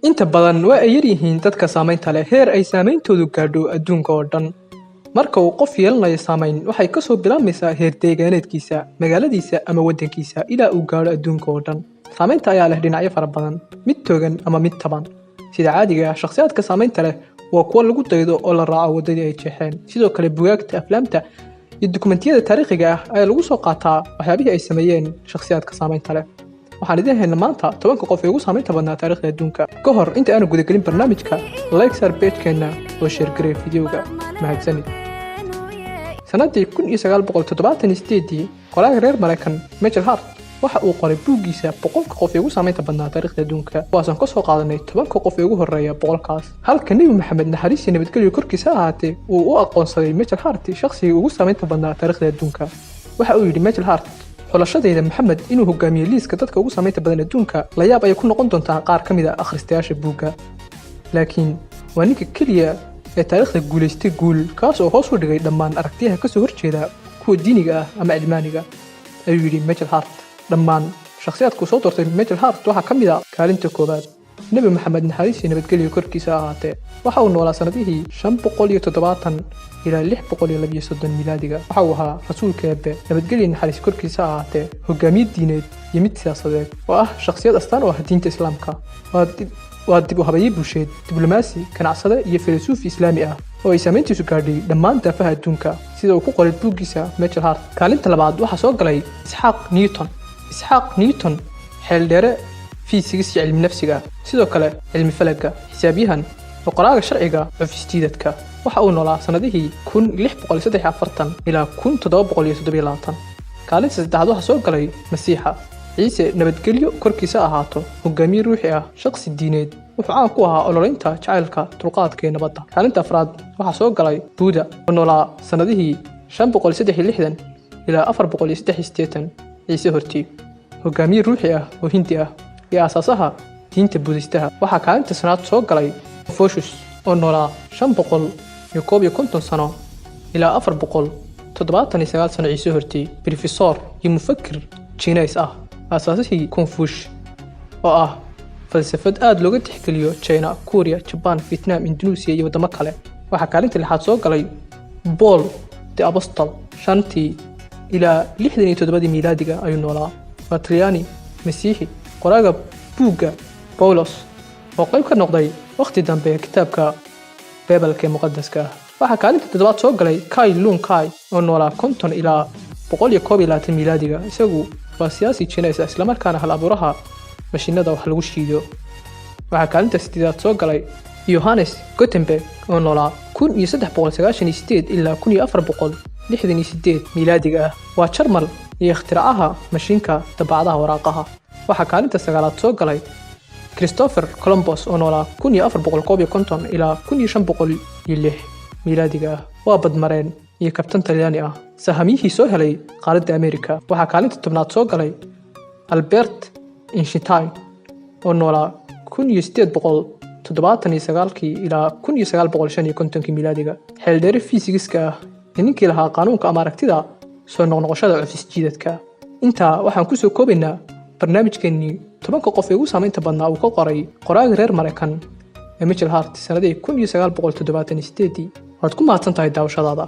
inta badan waa ay yar yihiin dadka saamaynta leh heer ay saameyntoodu gaadho adduunka oo dhan. Marka uu qof yeelanayo saamayn, waxay ka soo bilaabaysaa heer deegaaneedkiisa, magaaladiisa ama waddankiisa ilaa uu gaadho adduunka oo dhan. Saamaynta ayaa leh dhinacyo fara badan, mid togan ama mid taban. Sida caadiga ah, shakhsiyaadka saamaynta leh waa kuwa lagu daydo oo la raaco waddadii ay jeexeen. Sidoo kale, buugaagta, aflaamta iyo dukumentiyada taariikhiga ah ayaa lagu soo qaataa waxyaabihii ay sameeyeen shakhsiyaadka saamaynta leh. waxaan idin haynaa maanta 10 qof ee ugu saamaynta badnaa taariikhda adduunka. Ka hor inta aan guda galin barnaamijka, like share page-keena oo share garee fiidiyowga. Mahadsanid. Sanadii 1978, qoraaga reer Mareykan Michael Hart waxa uu qoray buuggiisa 100 qof ee ugu saamaynta badnaa taariikhda adduunka. Waxaan ka soo qaadanay 10 qof ee ugu horeeya 100kaas. Halka Nabi Maxamed naxariis iyo nabadgelyo korkiisa ahaatee uu u aqoonsaday Michael Hart shakhsiga ugu saamaynta badnaa taariikhda adduunka. Waxa uu yidhi Michael Hart, xulashadayda Maxamed inuu hogaamiyo liiska dadka ugu saamaynta badan adduunka la yaab ay ku noqon doontaa qaar ka mid ah akhristayaasha buugga. Laakiin waa ninka keliya ee taariikhda guulaystay guul kaas oo hoos u dhigay dhammaan aragtiyaha ka soo horjeeda kuwa diiniga ah ama cilmaaniga, ayuu yidhi Michael Hart. Dhammaan shakhsiyaadku soo doortay Michael Hart waxaa ka mid ah kaalinta koowaad Nabi Maxamed naxariis iyo nabadgelyo korkiisa ahaatee. Waxa uu noolaa sanadihii 570 ilaa 632 miilaadiga. Waxa uu ahaa rasuulka Eebbe, nabadgelyo naxariis korkiisa ahaatee, hogaamiye diineed iyo mid siyaasadeed oo ah shakhsiyad astaan u ah diinta Islaamka. waa dib u habeeye bulsheed, diblomaasi, ganacsade iyo filosofi Islaami ah oo ay saamayntiisu gaadhay dhammaan daafaha adduunka, sida uu ku qoray buuggiisa Michael Hart. Kaalinta labaad waxaa soo galay Isxaaq Newton, xeeldheere fiisigiis iyo cilmi nafsiga, sidoo kale cilmi falaga, xisaabyahan oo qoraaga sharciga cufisjiidadka. waxa uu noolaa sanadihii 1643 ilaa 1727. Kaalinta saddexaad waxaa soo galay Masiixa Ciise, nabadgelyo korkiisa ahaato, hogaamiye ruuxi ah, shakhsi diineed. wuxuu caan ku ahaa ololeynta jacaylka, dulqaadka iyo nabadda. Kaalinta afraad waxaa soo galay Buddha oo noolaa sanadihii 563 ilaa 483 Ciise hortii, hogaamiye ruuxi ah oo Hindi ah iyo aasaasaha diinta Buddhistaha. waxaa kaalinta shanaad soo galay Confucius oo noolaa 551 sano ilaa 479 sano Ciise hortii, professor iyo mufakir Chinese ah. asaasihii Confucius oo ah falsafad aad looga tixgeliyo China, Korea, Japan, Vietnam, Indonesia iyo wadamo kale. waxaa kaalinta lixaad soo galay Paul the Apostle, 5 ilaa 67 miilaadiga ayuu noolaa. waa Talyaani Masiixi, qoraaga buugga Paulos oo qayb ka noqday waqti dambe kitaabka Bible-ka muqaddaska ah. waxaa kaalinta toddobaad soo galay Kai Lung Kai oo noolaa 50 ilaa 121 miilaadiga. isagu waa siyaasi Chinese isla markaana hal abuuraha mashiinada wax lagu shiido. waxaa kaalinta sideedaad soo galay Johannes Gutenberg oo noolaa 1398 ilaa 1468 miilaadiga ah. waa Jarmal iyo ikhtiracaha mashiinka dabaacadaha waraaqaha. waxaa kaalinta sagaalaad soo galay Christopher Columbus oo noolaa 1451 ilaa 1506 miilaadiga ah. waa badmareen iyo kabtan Talyaani ah, sahamiyihii soo helay qaaradda Amerika. waxaa kaalinta tobnaad soo galay Albert Einstein oo noolaa 1879 ilaa 1955 miilaadiga, xeeldheere fiisigiska ah iyo ninkii lahaa qaanuunka ama aragtida soo noqnoqoshada cufisjiidadka. intaa waxaan ku soo koobaynaa barnaamijkeennii 10 qof ee ugu saamaynta badnaa uu ka qoray qoraaga reer Mareykan ee Michael Hart sanadii 1978. waad ku mahadsan tahay daawashadaada.